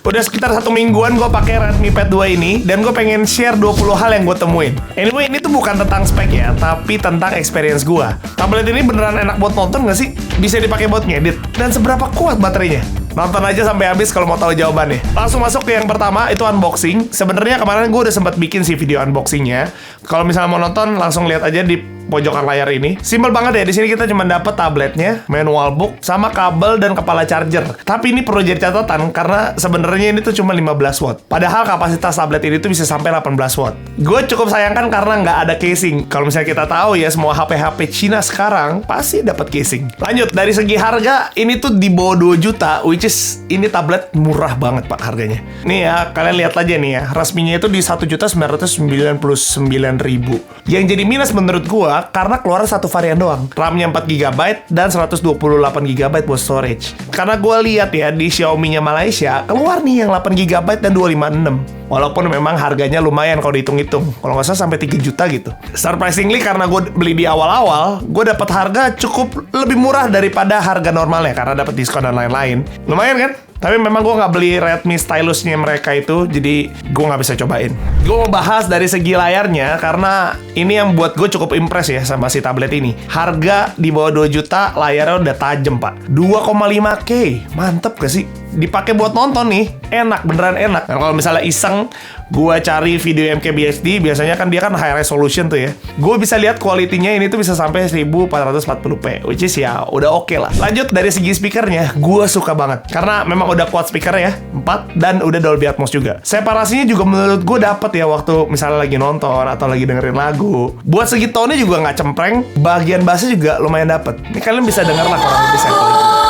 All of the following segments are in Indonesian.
Udah sekitar 1 mingguan gue pakai Redmi Pad 2 ini, dan gue pengen share 20 hal yang gue temuin. Anyway, ini tuh bukan tentang spek ya, tapi tentang experience gue. Tablet ini beneran enak buat nonton gak sih? Bisa dipakai buat ngedit. Dan seberapa kuat baterainya? Nonton aja sampai habis kalau mau tahu jawabannya. Langsung masuk ke yang pertama, itu unboxing. Sebenarnya kemarin gue udah sempat bikin sih video unboxingnya. Kalau misalnya mau nonton, langsung lihat aja di pojokan layar ini. Simpel banget ya, di sini kita cuma dapat tabletnya, manual book, sama kabel dan kepala charger. Tapi ini perlu jadi catatan karena sebenarnya ini tuh cuma 15 watt. Padahal kapasitas tablet ini tuh bisa sampai 18 watt. Gue cukup sayangkan karena nggak ada casing. Kalau misalnya kita tahu ya, semua HP-HP Cina sekarang pasti dapat casing. Lanjut, dari segi harga, ini tuh di bawah 2 juta, which is ini tablet murah banget pak harganya. Nih ya, kalian lihat aja nih ya, resminya itu di 1.999.000. Yang jadi minus menurut gue karena keluar satu varian doang, RAM-nya 4GB dan 128GB buat storage. Karena gue lihat ya di Xiaomi-nya Malaysia keluar nih yang 8GB dan 256. Walaupun memang harganya lumayan kalau dihitung-hitung, kalau nggak salah sampai 3 juta gitu. Surprisingly karena gue beli di awal-awal, gue dapat harga cukup lebih murah daripada harga normalnya karena dapat diskon dan lain-lain. Lumayan kan? Tapi memang gue nggak beli Redmi stylusnya mereka itu, jadi gue nggak bisa cobain. Gue mau bahas dari segi layarnya, karena ini yang buat gue cukup impress ya sama si tablet ini. Harga di bawah 2 juta, layarnya udah tajem pak. 2,5K, mantep gak sih? Dipakai buat nonton nih, enak, beneran enak. Nah, kalau misalnya iseng, gue cari video MKBHD, biasanya kan dia kan high resolution tuh ya. Gue bisa lihat kualitinya ini tuh bisa sampai 1440p, which is ya udah oke lah. Lanjut, dari segi speakernya, gue suka banget. Karena memang udah quad speaker ya, 4, dan udah Dolby Atmos juga. Separasinya juga menurut gue dapet ya waktu misalnya lagi nonton atau lagi dengerin lagu. Buat segi tone-nya juga nggak cempreng, bagian bassnya juga lumayan dapet. Ini kalian bisa denger lah kurang lebih sampling.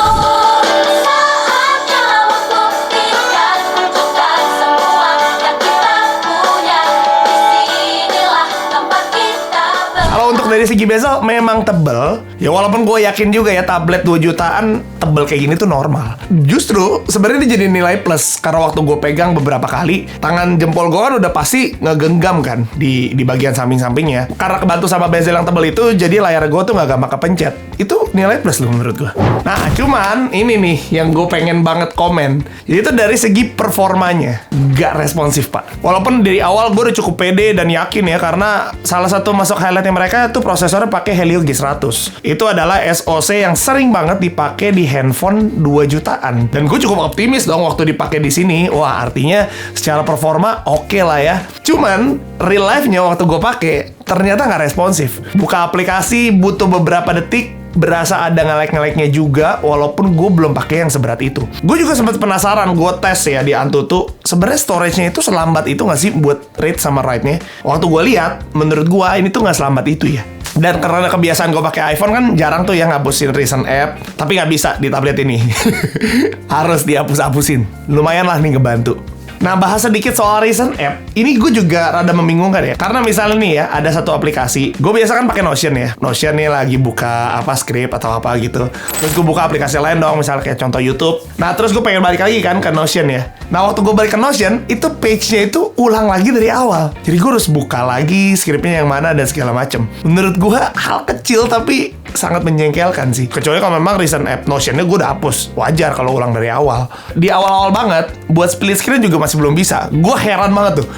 Dari segi bezel memang tebel. Ya walaupun gue yakin juga ya tablet 2 jutaan tebel kayak gini tuh normal. Justru sebenarnya dia jadi nilai plus karena waktu gue pegang beberapa kali, tangan jempol gue kan udah pasti ngegenggam kan di bagian samping-sampingnya. Karena kebantu sama bezel yang tebel itu, jadi layar gue tuh nggak gampang kepencet. Itu nilai plus loh menurut gue. Nah cuman ini nih yang gue pengen banget komen. Jadi itu dari segi performanya nggak responsif pak. Walaupun dari awal gue udah cukup pede dan yakin ya, karena salah satu masuk highlightnya mereka tuh prosesornya pakai Helio G100. Itu adalah SoC yang sering banget dipakai di handphone 2 jutaan. Dan gue cukup optimis dong waktu dipakai di sini. Wah, artinya secara performa oke lah ya. Cuman real life-nya waktu gue pakai ternyata nggak responsif. Buka aplikasi butuh beberapa detik, berasa ada nge-lag-nya juga, walaupun gue belum pakai yang seberat itu. Gue juga sempat penasaran, gue tes ya di Antutu, sebenarnya storage-nya itu selambat itu nggak sih buat read sama write-nya? Waktu gue lihat, menurut gue ini tuh nggak selambat itu ya. Dan karena kebiasaan gue pakai iPhone kan jarang tuh ya ngapusin recent app, tapi nggak bisa di tablet ini. Harus dihapus-hapusin. Lumayan lah nih ngebantu. Nah, bahas sedikit soal recent app. Ini gue juga rada membingungkan ya. Karena misalnya nih ya, ada satu aplikasi. Gue biasa kan pakai Notion ya. Notion nih lagi buka apa script atau apa gitu. Terus gue buka aplikasi lain dong, misalnya kayak contoh YouTube. Nah, terus gue pengen balik lagi kan ke Notion ya. Nah, waktu gue balik ke Notion, itu page-nya itu ulang lagi dari awal. Jadi gue harus buka lagi scriptnya yang mana dan segala macem. Menurut gue hal kecil tapi sangat menjengkelkan sih. Kecuali kalau memang recent app Notion-nya gue udah hapus. Wajar kalau ulang dari awal. Di awal-awal banget, buat split screen juga masih belum bisa. Gue heran banget tuh.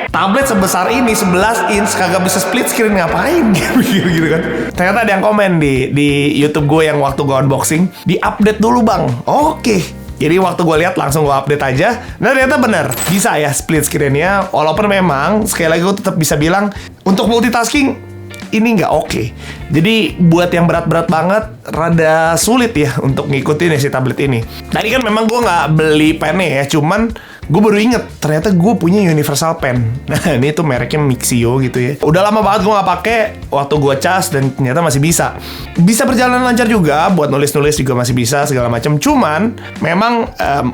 Tablet sebesar ini 11 inch kagak bisa split screen, ngapain? Gitu kan. Ternyata ada yang komen di YouTube gue yang waktu gue unboxing, di-update dulu bang. Oke. Jadi waktu gue lihat langsung gue update aja. Dan ternyata bener, bisa ya split screen-nya. Walaupun memang, sekali lagi gue tetap bisa bilang, untuk multitasking ini nggak oke. Jadi buat yang berat-berat banget, rada sulit ya untuk ngikutin si tablet ini. Tadi kan memang gue nggak beli pennya ya, cuman gue baru inget ternyata gue punya universal pen. Nah ini tuh mereknya Mixio gitu ya. Udah lama banget gue nggak pakai. Waktu gue cas dan ternyata masih bisa. Bisa berjalan lancar juga, buat nulis-nulis juga masih bisa segala macam. Cuman memang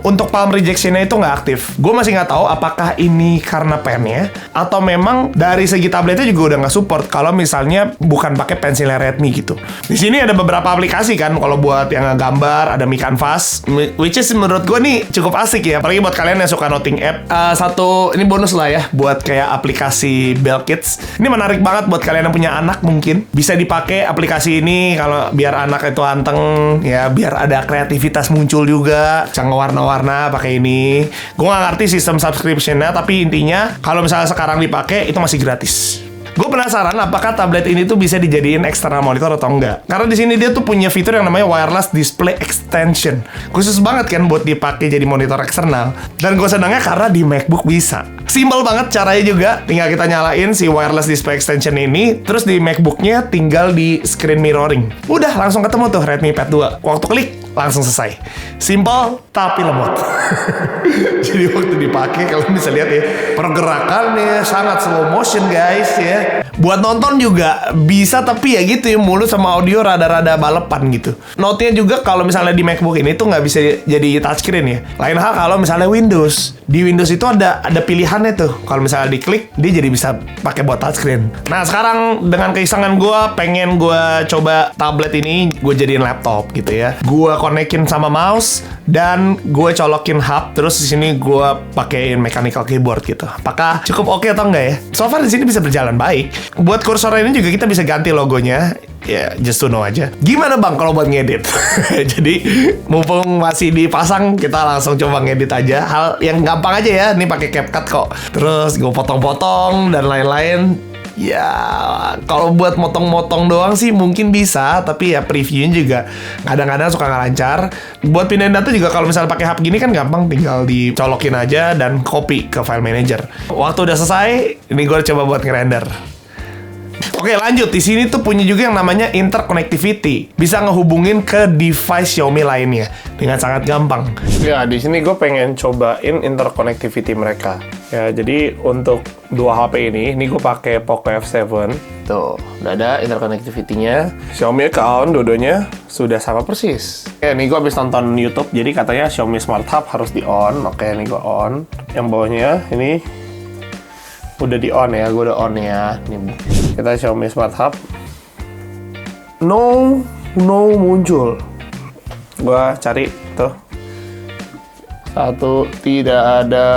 untuk palm rejection-nya itu nggak aktif. Gue masih nggak tahu apakah ini karena pennya atau memang dari segi tabletnya juga udah nggak support kalau misalnya bukan pakai pensil hasilnya Redmi gitu. Di sini ada beberapa aplikasi kan, kalau buat yang gambar ada Mi Canvas, which is menurut gue nih cukup asik ya, apalagi buat kalian yang suka noting app. Satu ini bonus lah ya, buat kayak aplikasi Bell Kids. Ini menarik banget buat kalian yang punya anak, mungkin bisa dipakai aplikasi ini kalau biar anak itu anteng ya, biar ada kreativitas muncul juga, bisa ngewarna-warna pakai ini. Gue nggak ngerti sistem subscription-nya, tapi intinya kalau misalnya sekarang dipakai itu masih gratis. Gue penasaran apakah tablet ini tuh bisa dijadiin external monitor atau enggak. Karena di sini dia tuh punya fitur yang namanya wireless display extension. Khusus banget kan buat dipakai jadi monitor eksternal. Dan gue senangnya karena di MacBook bisa. Simpel banget caranya juga. Tinggal kita nyalain si wireless display extension ini, terus di MacBooknya tinggal di screen mirroring. Udah langsung ketemu tuh Redmi Pad 2. Waktu klik langsung selesai. Simple tapi lemot. Jadi waktu dipakai kalian bisa lihat ya, pergerakannya sangat slow motion guys ya. Buat nonton juga bisa, tapi ya gitu ya, mulut sama audio rada-rada balepan gitu. Note-nya juga kalau misalnya di MacBook ini tuh nggak bisa jadi touchscreen ya. Lain hal kalau misalnya Windows. Di Windows itu ada pilihannya tuh. Kalau misalnya diklik, dia jadi bisa pakai buat touchscreen. Nah sekarang dengan keisengan gue, pengen gue coba tablet ini gue jadiin laptop gitu ya. Gue konekin sama mouse dan gue colokin hub, terus di sini gue pakein mechanical keyboard gitu. Apakah cukup oke atau enggak ya? So far di sini bisa berjalan baik. Buat kursor ini juga kita bisa ganti logonya. Ya, just to know aja. Gimana bang kalau buat ngedit? Jadi, mumpung masih dipasang, kita langsung coba ngedit aja. Hal yang gampang aja ya. Ini pakai CapCut kok. Terus gue potong-potong dan lain-lain. Ya, kalau buat motong-motong doang sih mungkin bisa, tapi ya previewnya juga kadang-kadang suka nggak lancar. Buat pindahin data juga kalau misalnya pakai hub gini kan gampang, tinggal dicolokin aja dan copy ke file manager. Waktu udah selesai, ini gue coba buat ngerender. Oke lanjut, di sini tuh punya juga yang namanya interconnectivity, bisa ngehubungin ke device Xiaomi lainnya dengan sangat gampang. Ya di sini gue pengen cobain interconnectivity mereka. Ya jadi untuk dua HP ini gue pakai Poco F7. Tuh, udah ada interconnectivity-nya. Xiaomi account dua-duanya sudah sama persis. Oke, ini gue habis nonton YouTube, jadi katanya Xiaomi Smart Hub harus di on. Oke, ini gue on. Yang bawahnya ini udah di on ya, gue udah on ya. Nih, kita Xiaomi Smart Hub. No muncul. Gue cari tuh. Satu, tidak ada.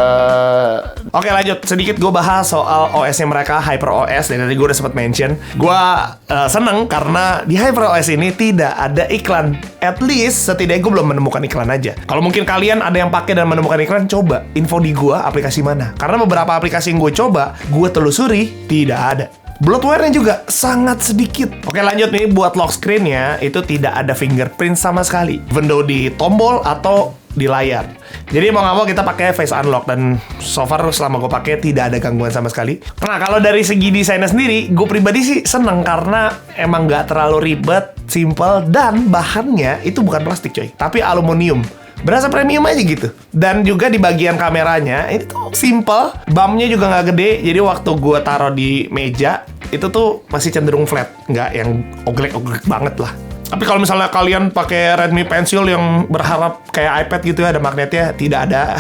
Oke lanjut, sedikit gue bahas soal OS-nya mereka, HyperOS. Dan tadi gue udah sempat mention, gue seneng karena di HyperOS ini tidak ada iklan. At least setidaknya gue belum menemukan iklan aja. Kalau mungkin kalian ada yang pakai dan menemukan iklan, coba info di gue aplikasi mana. Karena beberapa aplikasi yang gue coba, gue telusuri, tidak ada. Bloatware-nya juga sangat sedikit. Oke lanjut nih, buat lock screen-nya itu tidak ada fingerprint sama sekali, window di tombol atau di layar. Jadi mau nggak mau kita pakai face unlock, dan so far selama gue pakai tidak ada gangguan sama sekali. Nah kalau dari segi desainnya sendiri, gue pribadi sih seneng karena emang nggak terlalu ribet, simple, dan bahannya itu bukan plastik coy, tapi aluminium. Berasa premium aja gitu. Dan juga di bagian kameranya ini tuh simple, bumpnya juga nggak gede. Jadi waktu gue taruh di meja itu tuh masih cenderung flat, nggak yang oglek-oglek banget lah. Tapi kalau misalnya kalian pakai Redmi Pencil yang berharap kayak iPad gitu ya, ada magnetnya, tidak ada.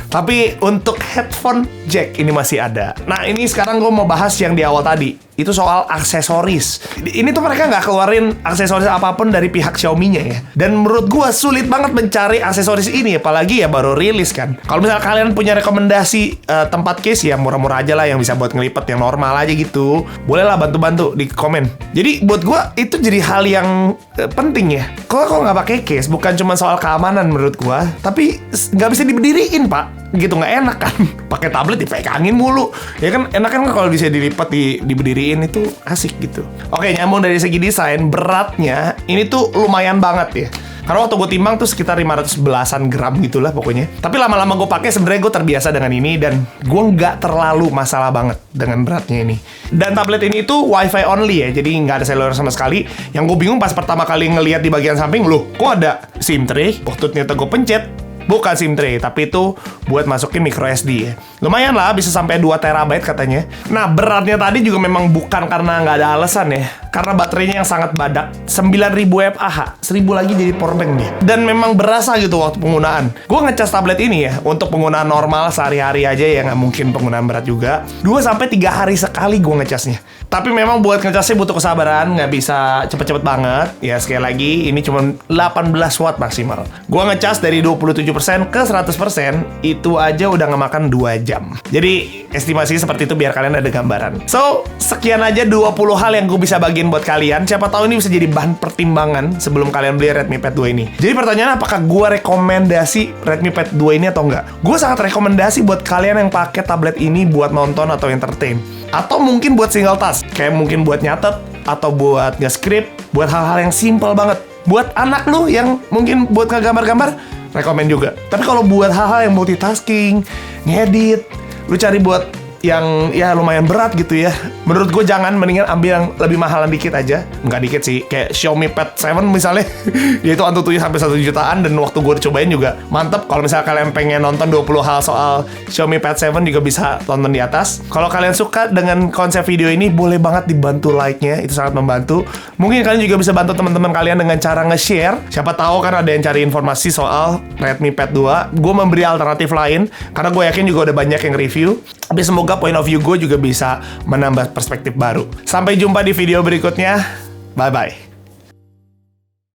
Tapi untuk headphone jack ini masih ada. Nah ini sekarang gue mau bahas yang di awal tadi. Itu soal aksesoris. Ini tuh mereka nggak keluarin aksesoris apapun dari pihak Xiaomi-nya ya. Dan menurut gue sulit banget mencari aksesoris ini, apalagi ya baru rilis kan. Kalau misalnya kalian punya rekomendasi tempat case ya murah-murah aja lah, yang bisa buat ngelipet yang normal aja gitu, bolehlah bantu-bantu di komen. Jadi buat gue itu jadi hal yang penting ya. Kok nggak pakai case? Bukan cuma soal keamanan menurut gue, tapi nggak bisa diberdiriin pak. Gitu nggak enak kan, pakai tablet dipegangin mulu ya kan. Enak kan kalau bisa dilipat diberdiriin, itu asik gitu. Oke, nyambung dari segi desain, beratnya ini tuh lumayan banget ya. Karena waktu gue timbang tuh sekitar 511 gram gitulah pokoknya. Tapi lama-lama gue pakai sebenarnya gue terbiasa dengan ini, dan gue nggak terlalu masalah banget dengan beratnya ini. Dan tablet ini tuh WiFi only ya, jadi nggak ada seluler sama sekali. Yang gue bingung pas pertama kali ngelihat di bagian samping, loh kok ada SIM tray? Waktu ternyata gue pencet, Bukan SIM tray, tapi itu buat masukin micro SD ya. Lumayan lah, bisa sampai 2 terabyte katanya. Nah, beratnya tadi juga memang bukan karena nggak ada alasan ya. Karena baterainya yang sangat badak, 9000 mAh, 1000 lagi jadi powerbank dia. Dan memang berasa gitu waktu penggunaan. Gue ngecas tablet ini ya, untuk penggunaan normal sehari-hari aja ya, nggak mungkin penggunaan berat juga. 2-3 hari sekali gue ngecasnya. Tapi memang buat ngecasnya butuh kesabaran, nggak bisa cepet-cepet banget. Ya sekali lagi, ini cuma 18 watt maksimal. Gue ngecas dari 27% ke 100%, itu aja udah ngemakan 2 jam. Jadi, estimasinya seperti itu biar kalian ada gambaran. So, sekian aja 20 hal yang gue bisa bagiin buat kalian. Siapa tahu ini bisa jadi bahan pertimbangan sebelum kalian beli Redmi Pad 2 ini. Jadi pertanyaan, apakah gue rekomendasi Redmi Pad 2 ini atau enggak? Gue sangat rekomendasi buat kalian yang pakai tablet ini buat nonton atau entertain. Atau mungkin buat single task, kayak mungkin buat nyatet, atau buat nge-script, buat hal-hal yang simple banget. Buat anak lu yang mungkin buat ngegambar-gambar, rekomen juga. Tapi kalau buat hal-hal yang multitasking, ngedit, lu cari buat yang ya lumayan berat gitu ya, menurut gue jangan, mendingan ambil yang lebih mahalan dikit aja. Nggak dikit sih, kayak Xiaomi Pad 7 misalnya. Yaitu antutunya sampai 1 jutaan, dan waktu gue cobain juga mantep. Kalau misalnya kalian pengen nonton 20 hal soal Xiaomi Pad 7 juga bisa tonton di atas. Kalau kalian suka dengan konsep video ini, boleh banget dibantu like-nya, itu sangat membantu. Mungkin kalian juga bisa bantu teman-teman kalian dengan cara nge-share. Siapa tahu kan ada yang cari informasi soal Redmi Pad 2. Gue memberi alternatif lain, karena gue yakin juga udah banyak yang review. Tapi semoga point of view gue juga bisa menambah perspektif baru. Sampai jumpa di video berikutnya. Bye-bye.